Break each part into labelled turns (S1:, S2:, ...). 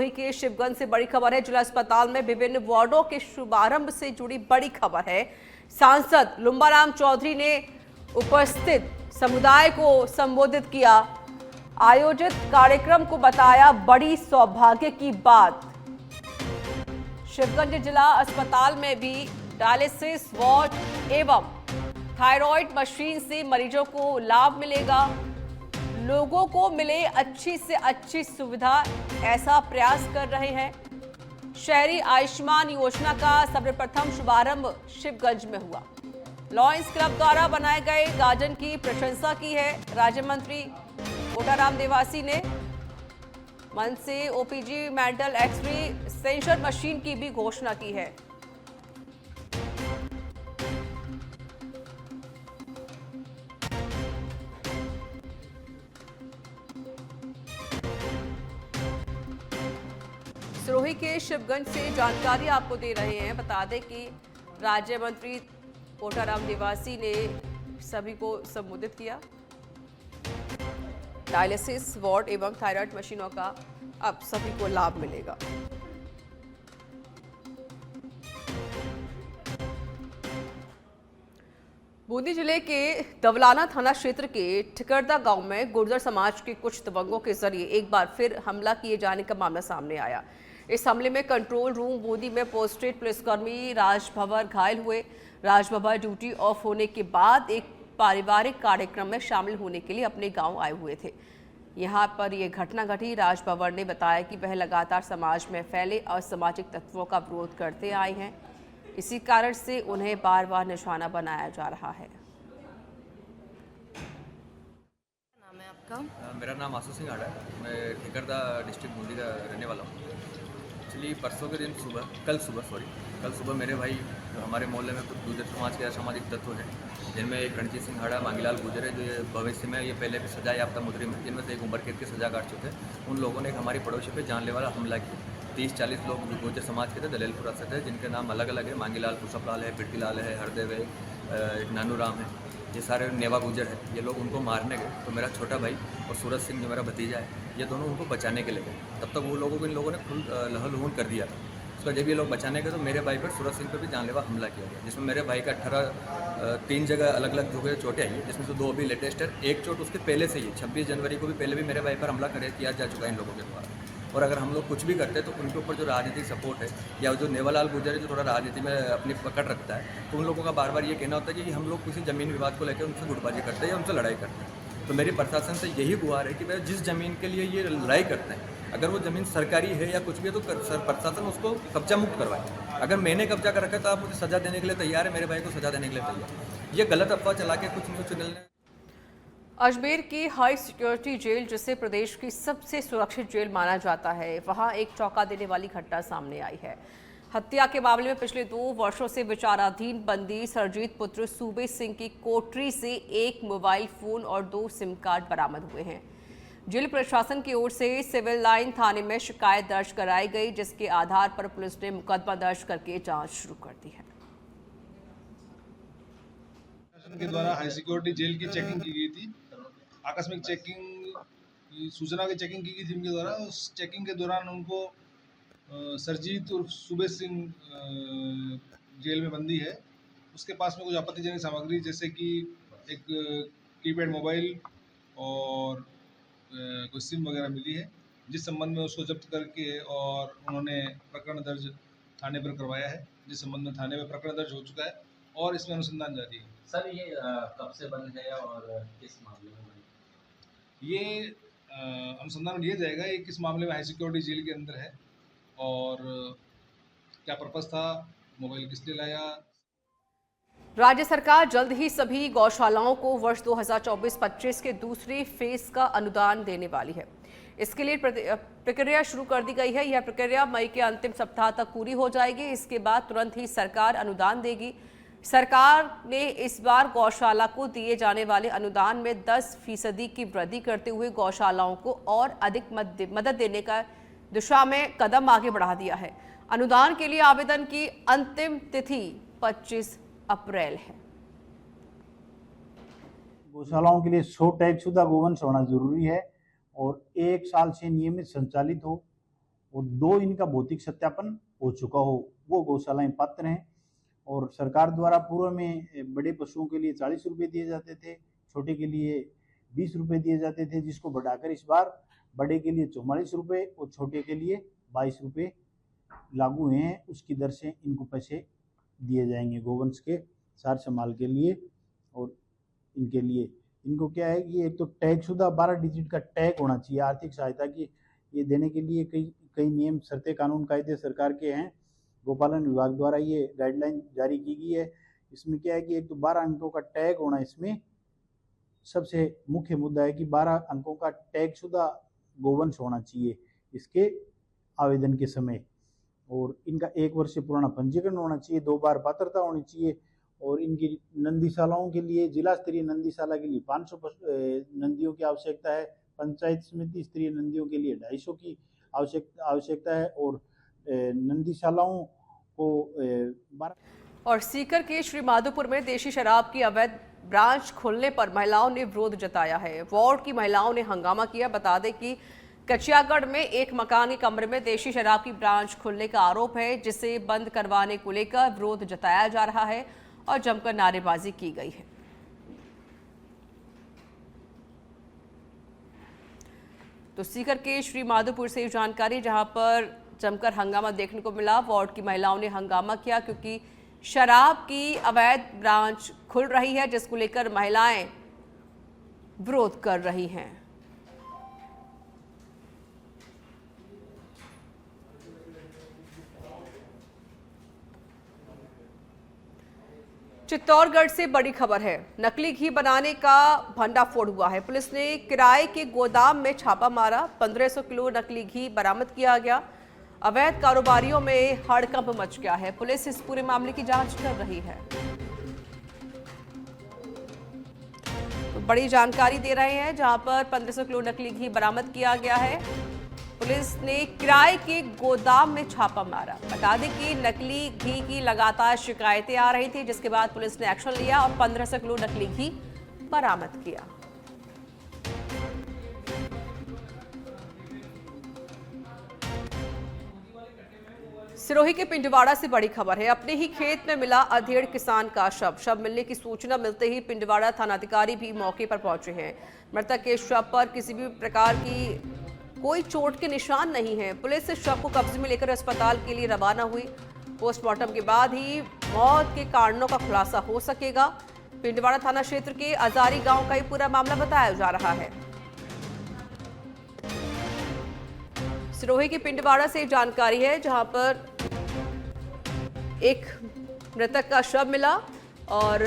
S1: सिरोही के शिवगंज से बड़ी खबर है। जिला अस्पताल में विभिन्न वार्डों के शुभारंभ से जुड़ी बड़ी खबर है। सांसद लुम्बाराम चौधरी ने उपस्थित समुदाय को संबोधित किया। आयोजित कार्यक्रम को बताया बड़ी सौभाग्य की बात। शिवगंज जिला अस्पताल में भी डायलिसिस वार्ड एवं थायराइड मशीन से मरीजों को लाभ मिलेगा। लोगों को मिले अच्छी से अच्छी सुविधा, ऐसा प्रयास कर रहे हैं। शहरी आयुष्मान योजना का सर्वप्रथम शुभारंभ शिवगंज में हुआ। लॉयंस क्लब द्वारा बनाए गए गार्डन की प्रशंसा की है राज्य मंत्री कोटाराम देवासी ने। मन से OPG mental x-ray sensor machine की भी घोषणा की है। सिरोही के शिवगंज से जानकारी आपको दे रहे हैं। बता दें कि राज्य मंत्री कोटाराम देवासी ने सभी को संबोधित किया। डायलिसिस वार्ड एवं थायराइड मशीनों का अब सभी को लाभ मिलेगा। बूंदी जिले के दवलाना थाना क्षेत्र के ठिकरदा गांव में गुर्जर समाज के कुछ दबंगों के जरिए एक बार फिर हमला किए जाने का मामला सामने आया। इस हमले में कंट्रोल रूम बूंदी में पोस्टेड पुलिसकर्मी राजभवर घायल हुए। राजभवर ड्यूटी ऑफ होने के बाद एक पारिवारिक कार्यक्रम में शामिल होने के लिए अपने गांव आए हुए थे। यहां पर यह घटना घटी। राजभवर ने बताया कि वह लगातार समाज में फैले असामाजिक तत्वों का विरोध करते आए हैं। इसी कारण से उन्हें बार बार निशाना बनाया जा रहा है।
S2: नाम है आपका?
S3: मेरा नाम आसू सिंह आड़ा है। मैं ठिकरदा डिस्ट्रिक्ट बूंदी का रहने वाला हूँ। एक्चुअली परसों के दिन कल सुबह मेरे भाई जो हमारे मोहल्ले में कुछ गुर्जर समाज के असामाजिक तत्व हैं, जिनमें एक रणजीत सिंह हाड़ा, मांगीलाल गुर्जर है, जो ये भविष्य में ये पहले भी सजा याफ्ता मुजरिम है, जिनमें से एक उम्र कैद की सजा काट चुके हैं। उन लोगों ने एक हमारी पड़ोसी पे जानलेवा हमला किया। 30-40 लोग जो गुर्जर समाज के थे, दलेलपुरा से थे, जिनके नाम अलग अलग है। मांगीलाल पुष्पलाल है, पिरतीलाल है, हरदेव है, एक नानू राम है, ये सारे नेवा गुर्जर है। ये लोग उनको मारने गए तो मेरा छोटा भाई और सूरज सिंह जो मेरा भतीजा है, ये दोनों उनको बचाने के लिए गए। तब तक वो लोगों को इन लोगों ने फुल लहलहुन कर दिया था। उसका जब ये लोग बचाने गए तो मेरे भाई पर सूरज सिंह पर भी जानलेवा हमला किया गया, जिसमें मेरे भाई का 3 जगह अलग अलग जो चोटें आई है, जिसमें से 2 अभी लेटेस्ट है। एक चोट उसके पहले से ही 26 जनवरी को भी पहले भी मेरे भाई पर हमला किया जा चुका है इन लोगों के द्वारा। और अगर हम लोग कुछ भी करते हैं तो उनके ऊपर जो राजनीतिक सपोर्ट है, या जो नेवालाल गुर्जर है जो थोड़ा राजनीति में अपनी पकड़ रखता है, तो उन लोगों का बार बार ये कहना होता है कि हम लोग किसी ज़मीन विवाद को लेकर उनसे गुटबाजी करते हैं या उनसे लड़ाई करते हैं। तो मेरी प्रशासन से यही गुहार है कि वह जिस ज़मीन के लिए ये लड़ाई करते हैं, अगर वो ज़मीन सरकारी है या कुछ भी है तो प्रशासन उसको कब्जा मुक्त करवाए। अगर मैंने कब्जा कर रखा है तो आप मुझे सज़ा देने के लिए तैयार है, मेरे भाई को सज़ा देने के लिए तैयार। ये गलत अफवाह चला के कुछ न्यूज़ चैनल ने।
S1: अजमेर की हाई सिक्योरिटी जेल, जिसे प्रदेश की सबसे सुरक्षित जेल माना जाता है, वहां एक चौंका देने वाली घटना सामने आई है। हत्या के मामले में पिछले 2 वर्षों से विचाराधीन बंदी सरजीत पुत्र सूबे सिंह की कोठरी से 1 मोबाइल फोन और 2 सिम कार्ड बरामद हुए हैं। जेल प्रशासन की ओर से सिविल लाइन थाने में शिकायत दर्ज कराई गई, जिसके आधार पर पुलिस ने मुकदमा दर्ज करके जांच शुरू कर दी है।
S4: प्रशासन के द्वारा हाई सिक्योरिटी जेल की चेकिंग की गई थी। आकस्मिक चेकिंग की सूचना की चेकिंग की गई थी उनके द्वारा। उस चेकिंग के दौरान उनको सरजीत और सूबे सिंह जेल में बंदी है, उसके पास में कुछ आपत्तिजनक सामग्री जैसे कि एक कीपैड मोबाइल और कुछ सिम वगैरह मिली है, जिस संबंध में उसको जब्त करके और उन्होंने प्रकरण दर्ज थाने पर करवाया है, जिस संबंध में थाने में प्रकरण दर्ज हो चुका है और इसमें अनुसंधान जारी है।
S5: सर, ये कब से बंद है और किस मामले में?
S4: ये अनुसंधान लिया जाएगा ये किस मामले में हाई सिक्योरिटी जेल के अंदर है और क्या पर्पस था, मोबाइल किस लिए लाया।
S1: राज्य सरकार जल्द ही सभी गौशालाओं को वर्ष 2024-25 के दूसरे फेज का अनुदान देने वाली है। इसके लिए प्रक्रिया शुरू कर दी गई है। यह प्रक्रिया मई के अंतिम सप्ताह तक पूरी हो जाएगी। इसके बाद तुरंत ही सरकार अनुदान देगी। सरकार ने इस बार गौशाला को दिए जाने वाले अनुदान में 10% की वृद्धि करते हुए गौशालाओं को और अधिक मदद देने का दिशा में कदम आगे बढ़ा दिया है। अनुदान के लिए आवेदन की अंतिम तिथि 25 अप्रैल है।
S6: गौशालाओं के लिए 100 टैग शुदा गोवंश होना जरूरी है और 1 साल से नियमित संचालित हो और 2 इनका भौतिक सत्यापन हो चुका हो, वो गौशालाएं पात्र हैं। और सरकार द्वारा पूर्व में बड़े पशुओं के लिए 40 रुपये दिए जाते थे, छोटे के लिए 20 रुपये दिए जाते थे, जिसको बढ़ाकर इस बार बड़े के लिए 44 रुपये और छोटे के लिए 22 रुपये लागू हुए हैं। उसकी दर से इनको पैसे दिए जाएंगे गोवंश के सार संभाल के लिए। और इनके लिए इनको क्या है कि एक तो टैग शुदा 12 डिजिट का टैग होना चाहिए। आर्थिक सहायता की ये देने के लिए कई नियम शर्तें कानून कायदे सरकार के हैं। गोपालन विभाग द्वारा ये गाइडलाइन जारी की गई है। इसमें क्या है कि एक तो 12 अंकों का टैग होना, इसमें सबसे मुख्य मुद्दा है कि 12 अंकों का टैग शुदा गोवंश होना चाहिए इसके आवेदन के समय। और इनका 1 वर्ष से पुराना पंजीकरण होना चाहिए, 2 बार पात्रता होनी चाहिए। और इनकी नंदीशालाओं के लिए जिला स्तरीय नंदीशाला के लिए 500 नंदियों की आवश्यकता है। पंचायत समिति स्तरीय नंदियों के लिए 250 की आवश्यकता है। और नंदीशालाओं को 12।
S1: और सीकर के श्री माधोपुर में देशी शराब की अवैध ब्रांच खुलने पर महिलाओं ने विरोध जताया है। वार्ड की महिलाओं ने हंगामा किया। बता दें कि कचियागढ़ में एक मकान के कमरे में देशी शराब की ब्रांच खुलने का आरोप है, जिसे बंद करवाने को लेकर विरोध जताया जा रहा है और जमकर नारेबाजी की गई है। तो सीकर के श्री माधोपुर से जानकारी, जहां पर जमकर हंगामा देखने को मिला। वार्ड की महिलाओं ने हंगामा किया क्योंकि शराब की अवैध ब्रांच खुल रही है, जिसको लेकर महिलाएं विरोध कर रही हैं। चित्तौड़गढ़ से बड़ी खबर है। नकली घी बनाने का भंडाफोड़ हुआ है। पुलिस ने किराए के गोदाम में छापा मारा। 1500 किलो नकली घी बरामद किया गया। अवैध कारोबारियों में हड़कंप मच गया है। पुलिस इस पूरे मामले की जांच कर रही है। तो बड़ी जानकारी दे रहे हैं, जहां पर 1500 किलो नकली घी बरामद किया गया है। पुलिस ने किराए के गोदाम में छापा मारा। बता दें कि नकली घी की लगातार शिकायतें आ रही थी, जिसके बाद पुलिस ने एक्शन लिया और 1500 किलो नकली घी बरामद किया। सिरोही के पिंडवाड़ा से बड़ी खबर है। अपने ही खेत में मिला अधेड़ किसान का शव मिलने की सूचना मिलते ही पिंडवाड़ा थानाधिकारी भी मौके पर पहुंचे हैं। मृतक के शव पर किसी भी प्रकार की कोई चोट के निशान नहीं है। पुलिस इस शव को कब्जे में लेकर अस्पताल के लिए रवाना हुई। पोस्टमार्टम के बाद ही मौत के कारणों का खुलासा हो सकेगा। पिंडवाड़ा थाना क्षेत्र के अजारी गांव का ये पूरा मामला बताया जा रहा है। सिरोही की पिंडवाड़ा से जानकारी है, जहां पर एक मृतक का शव मिला और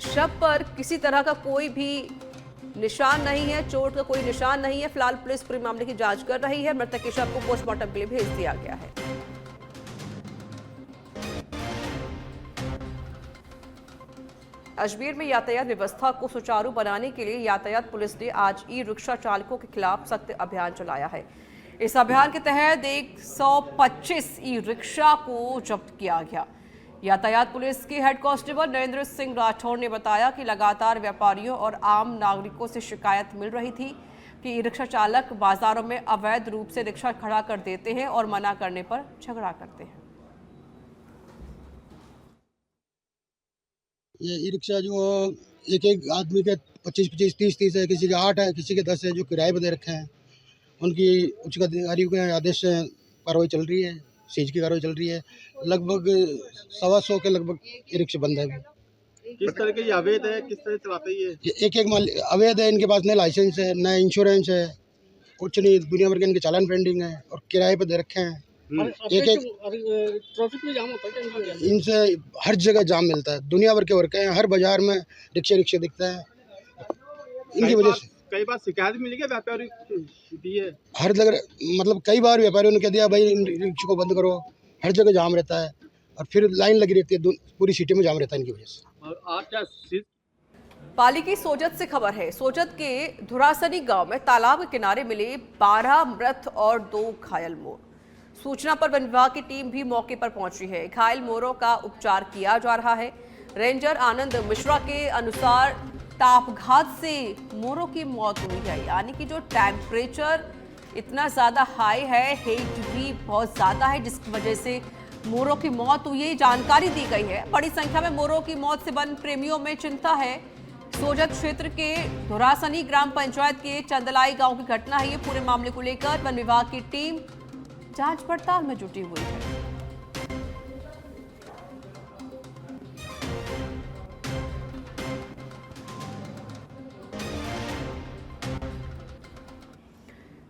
S1: शव पर किसी तरह का कोई भी निशान नहीं है, चोट का कोई निशान नहीं है। फिलहाल पुलिस पूरे मामले की जांच कर रही है। मृतक के शव को पोस्टमार्टम के लिए भेज दिया गया है। अजमेर में यातायात व्यवस्था को सुचारू बनाने के लिए यातायात पुलिस ने आज ई रिक्शा चालकों के खिलाफ सख्त अभियान चलाया है। इस अभियान के तहत 125 ई रिक्शा को जब्त किया गया। यातायात पुलिस के हेड कांस्टेबल नरेंद्र सिंह राठौर ने बताया कि लगातार व्यापारियों और आम नागरिकों से शिकायत मिल रही थी कि ई रिक्शा चालक बाजारों में अवैध रूप से रिक्शा खड़ा कर देते हैं और मना करने पर झगड़ा करते हैं।
S7: ये ई रिक्शा जो एक आदमी के 25-25, 30-30 है, किसी के 8 है, किसी के 10 है, जो किराए पर दे रखे हैं। उनकी उच्च अधिकारियों के आदेश से कार्रवाई चल रही है, सीज की कार्रवाई चल रही है। लगभग 125 के लगभग ई रिक्शा बंद है।
S8: किस तरह के अवैध है, किस तरह चलाते हैं ये?
S7: एक माल अवैध है। इनके पास न लाइसेंस है, न इंश्योरेंस है, कुछ नहीं। दुनिया भर के इनके चालान पेंडिंग है और किराए पर दे रखे हैं।
S8: ट्रैफिक में जाम होता है।
S7: इनसे हर जगह जाम मिलता है। दुनिया भर के वर्क हैं, हर बाजार में रिक्शा दिखता है। इनकी वजह से
S8: कई बार शिकायत मिली है व्यापारी दी है।
S7: हर जगह मतलब कई बार व्यापारियों ने कह दिया भाई इन रिक्शा को बंद करो। हर जगह जाम रहता है और फिर लाइन लगी रहती है, पूरी सिटी में जाम रहता है इनकी वजह से।
S8: और आज क्या
S1: पाली की सोजत से खबर है। सोजत के धुरासनी गांव में तालाब के किनारे मिले 12 मृत और 2 घायल मोर। सूचना पर वन विभाग की टीम भी मौके पर पहुंची है। घायल मोरों का उपचार किया जा रहा है। रेंजर आनंद मिश्रा के अनुसार तापघात से मोरों की मौत हुई है, यानी कि जो टेम्परेचर इतना ज़्यादा हाई है, हेट भी बहुत ज़्यादा है, जिसकी वजह से मोरों की मौत हुई है, जानकारी दी गई है। बड़ी संख्या में मोरों की मौत से वन प्रेमियों में चिंता है। सोजत क्षेत्र के धुरासनी ग्राम पंचायत के चंदलाई गांव की घटना है। ये पूरे मामले को लेकर वन विभाग की टीम जांच पड़ताल में जुटी हुई है।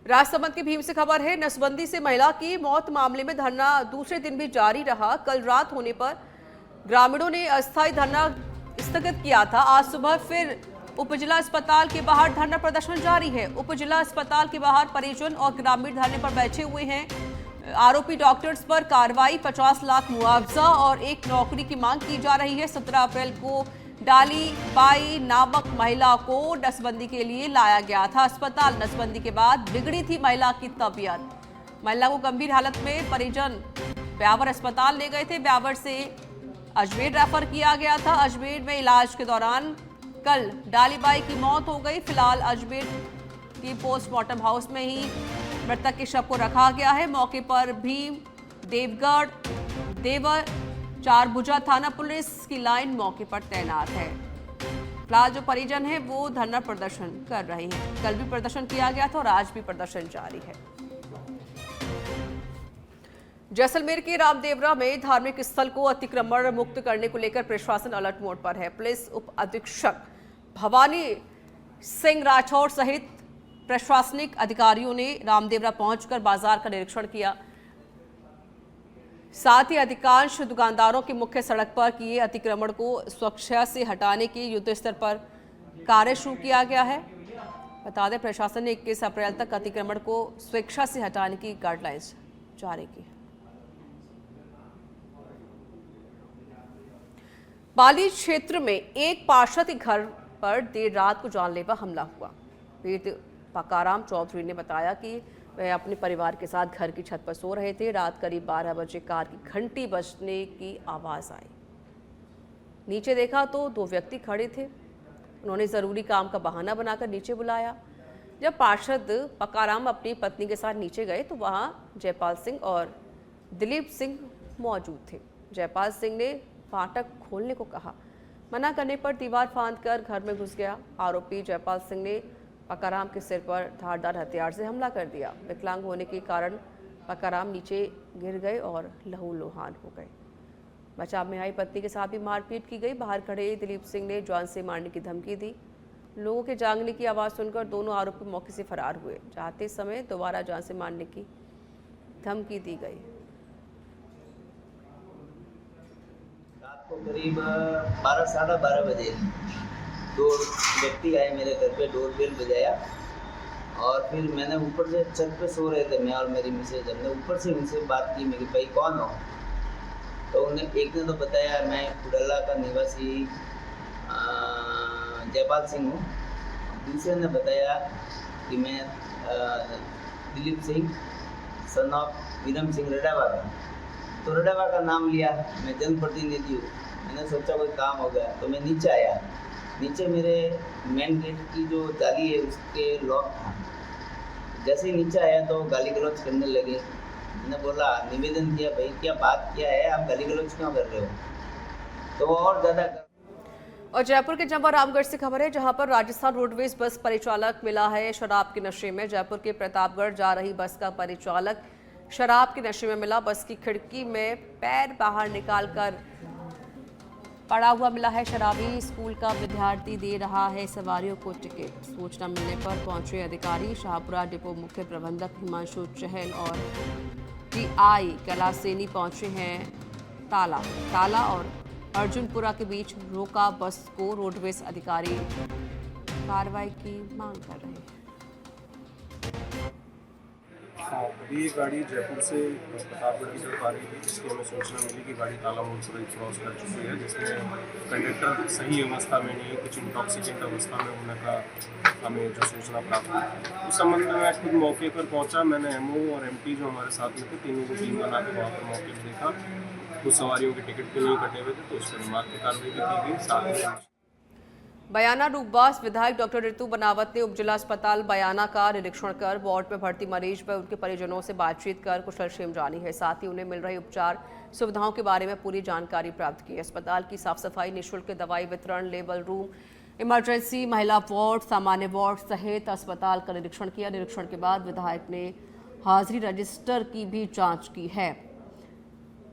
S1: राजसमंद के भीम से खबर है। नसबंदी से महिला की मौत मामले में धरना दूसरे दिन भी जारी रहा। कल रात होने पर ग्रामीणों ने अस्थायी धरना स्थगित किया था। आज सुबह फिर उपजिला अस्पताल के बाहर धरना प्रदर्शन जारी है। उपजिला अस्पताल के बाहर परिजन और ग्रामीण धरने पर बैठे हुए हैं। आरोपी डॉक्टर्स पर कार्रवाई, 50 लाख मुआवजा और एक नौकरी की मांग की जा रही है। 17 अप्रैल को डाली बाई नामक महिला को नसबंदी के लिए लाया गया था अस्पताल। नसबंदी के बाद बिगड़ी थी महिला की तबीयत। महिला को गंभीर हालत में परिजन ब्यावर अस्पताल ले गए थे। ब्यावर से अजमेर रेफर किया गया था। अजमेर में इलाज के दौरान कल डालीबाई की मौत हो गई। फिलहाल अजमेर की पोस्टमार्टम हाउस में ही मृतक के शव को रखा गया है। मौके पर भीम, देवगढ़, देवर, चारभुजा थाना पुलिस की लाइन मौके पर तैनात है। फिलहाल जो परिजन है वो धरना प्रदर्शन कर रहे हैं। कल भी प्रदर्शन किया गया था और आज भी प्रदर्शन जारी है। जैसलमेर के रामदेवरा में धार्मिक स्थल को अतिक्रमण मुक्त करने को लेकर प्रशासन अलर्ट मोड पर है। पुलिस उप अधीक्षक भवानी सिंह राठौर सहित प्रशासनिक अधिकारियों ने रामदेवरा पहुंचकर बाजार का निरीक्षण किया। साथ ही अधिकांश दुकानदारों के मुख्य सड़क पर किए अतिक्रमण को स्वेच्छा से हटाने के युद्ध स्तर पर कार्य शुरू किया गया है। बता दें, प्रशासन ने 21 अप्रैल तक अतिक्रमण को स्वेच्छा से हटाने की गाइडलाइंस जारी की। पाली क्षेत्र में एक पार्षद के घर पर देर रात को जानलेवा हमला हुआ। पीड़ित पकाराम चौधरी ने बताया कि वह अपने परिवार के साथ घर की छत पर सो रहे थे। रात करीब 12 बजे कार की घंटी बजने की आवाज़ आई। नीचे देखा तो 2 व्यक्ति खड़े थे। उन्होंने ज़रूरी काम का बहाना बनाकर नीचे बुलाया। जब पार्षद पकाराम अपनी पत्नी के साथ नीचे गए तो वहाँ जयपाल सिंह और दिलीप सिंह मौजूद थे। जयपाल सिंह ने फाटक खोलने को कहा। मना करने पर दीवार फांदकर घर में घुस गया। आरोपी जयपाल सिंह ने पकाराम के सिर पर धारदार हथियार से हमला कर दिया। विकलांग होने के कारण पकाराम नीचे गिर गए और लहूलुहान हो गए। बचाव में आई पत्नी के साथ भी मारपीट की गई। बाहर खड़े दिलीप सिंह ने जान से मारने की धमकी दी। लोगों के जागने की आवाज़ सुनकर दोनों आरोपी मौके से फरार हुए। जाते समय दोबारा जान से मारने की धमकी दी गई।
S5: रात को करीब 12 साढ़े 12 बजे 2 व्यक्ति आए मेरे घर पे, डोरबेल बजाया और फिर मैंने ऊपर से छत पे सो रहे थे मैं और मेरी मिसेज। हमने ऊपर से उनसे बात की, मेरी भाई कौन हो? तो उन्हें एक ने तो बताया मैं कुडला का निवासी जयपाल सिंह हूँ। दूसरे ने बताया कि मैं दिलीप सिंह सन ऑफ विरम सिंह रडावा का। तो रडावा का नाम लिया। मैं जनप्रतिनिधि हूँ। मैंने सोचा कोई काम हो गया तो मैं नीचे आया। नीचे मेरे मेन गेट की जो जाली है उसके लॉक था। जैसे ही नीचे आया तो गाली गलौज करने लगे। मैंने बोला, निवेदन किया, भाई क्या बात क्या है, आप गाली गलौज क्यों कर रहे हो? तो वो और ज़्यादा।
S1: और जयपुर के जंबा रामगढ़ से खबर है, जहां पर राजस्थान रोडवेज बस परिचालक मिला है शराब के नशे में। जयपुर के प्रतापगढ़ जा रही बस का परिचालक शराब के नशे में मिला। बस की खिड़की में पैर बाहर निकालकर पड़ा हुआ मिला है। शराबी स्कूल का विद्यार्थी दे रहा है सवारियों को टिकट। सूचना मिलने पर पहुंचे अधिकारी शाहपुरा डिपो मुख्य प्रबंधक हिमांशु चहल और टीआई कैलाशसेनी पहुंचे हैं। ताला और अर्जुनपुरा के बीच रोका बस को। रोडवेज अधिकारी कार्रवाई की मांग कर रहे हैं।
S9: अभी ये गाड़ी जयपुर से प्रतापगढ़ की तरफ आ रही थी, जिसकी हमें सूचना मिली कि गाड़ी ताला मोड़ पर क्रॉस कर चुकी है, जिसमें कंडक्टर सही अवस्था में नहीं, कुछ इंटॉक्सिकेंट अवस्था में होने का हमें जो सूचना प्राप्त हुई। उस संबंध में मैं खुद मौके पर पहुंचा। मैंने एमओ और एमटी जो हमारे साथ में थे, तीनों को टीम बना के वहाँ पर मौके पर देखा। कुछ सवारियों के टिकट भी नहीं कटे हुए थे तो उस पर रिमार्क की कार्रवाई भी की गई। साथ में
S1: बयाना रूपबास विधायक डॉक्टर ऋतु बनावत ने उपजिला अस्पताल बयाना का निरीक्षण कर वार्ड में भर्ती मरीज व उनके परिजनों से बातचीत कर कुशलक्षेम जानी है। साथ ही उन्हें मिल रही उपचार सुविधाओं के बारे में पूरी जानकारी प्राप्त की। अस्पताल की साफ सफाई, निःशुल्क दवाई वितरण, लेबल रूम, इमरजेंसी, महिला वार्ड, सामान्य वार्ड सहित अस्पताल का निरीक्षण किया। निरीक्षण के बाद विधायक ने हाजिरी रजिस्टर की भी जाँच की है।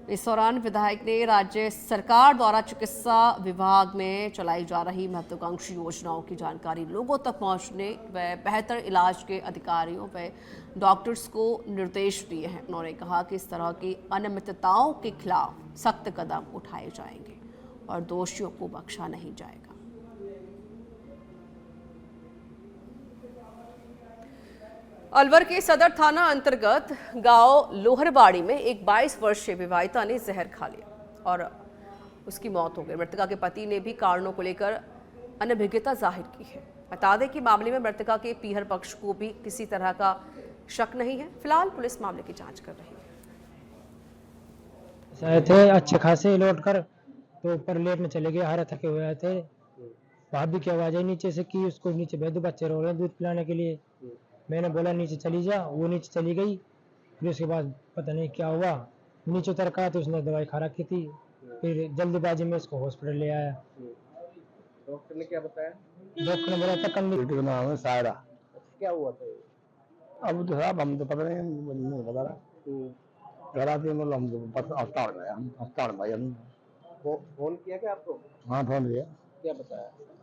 S1: इस दौरान विधायक ने राज्य सरकार द्वारा चिकित्सा विभाग में चलाई जा रही महत्वाकांक्षी योजनाओं की जानकारी लोगों तक पहुंचने व बेहतर इलाज के अधिकारियों व डॉक्टर्स को निर्देश दिए हैं। उन्होंने कहा कि इस तरह की अनियमितताओं के खिलाफ सख्त कदम उठाए जाएंगे और दोषियों को बख्शा नहीं जाएगा। अलवर के सदर थाना अंतर्गत गांव लोहरबाड़ी में एक 22 वर्षीय विवाहिता ने जहर खा लिया और उसकी मौत हो गई। मृतका के पति ने भी कारणों को लेकर अनभिज्ञता जाहिर की है। बता दें कि मामले में मृतका के पीहर पक्ष को भी किसी तरह का शक नहीं है। फिलहाल पुलिस मामले की जांच कर रही
S10: है। थे अच्छे खासे लौट कर तो ऊपर लेटने चले गए, हारे थके हुए थे। भाभी की आवाज आई नीचे से कि उसको नीचे भेज दो, बच्चे रो रहे हैं दूध पिलाने के लिए। मैंने बोला नीचे चली जा, वो नीचे चली गई। फिर उसके बाद पता नहीं क्या हुआ, नीचे उतर का तो उसने दवाई खा रखी थी। फिर जल्दबाजी में उसको हॉस्पिटल ले आया।
S8: डॉक्टर ने क्या बताया?
S10: डॉक्टर ने बोला था कंडीशन
S11: नाम है सायरा।
S8: क्या हुआ था?
S11: अब तो साहब हम तो पता नहीं बता रहा। घर आते मतलब हम तो अस्पताल भाई हम।
S8: फोन किया क्या आपको?
S11: हाँ फोन किया।
S8: क्या बताया?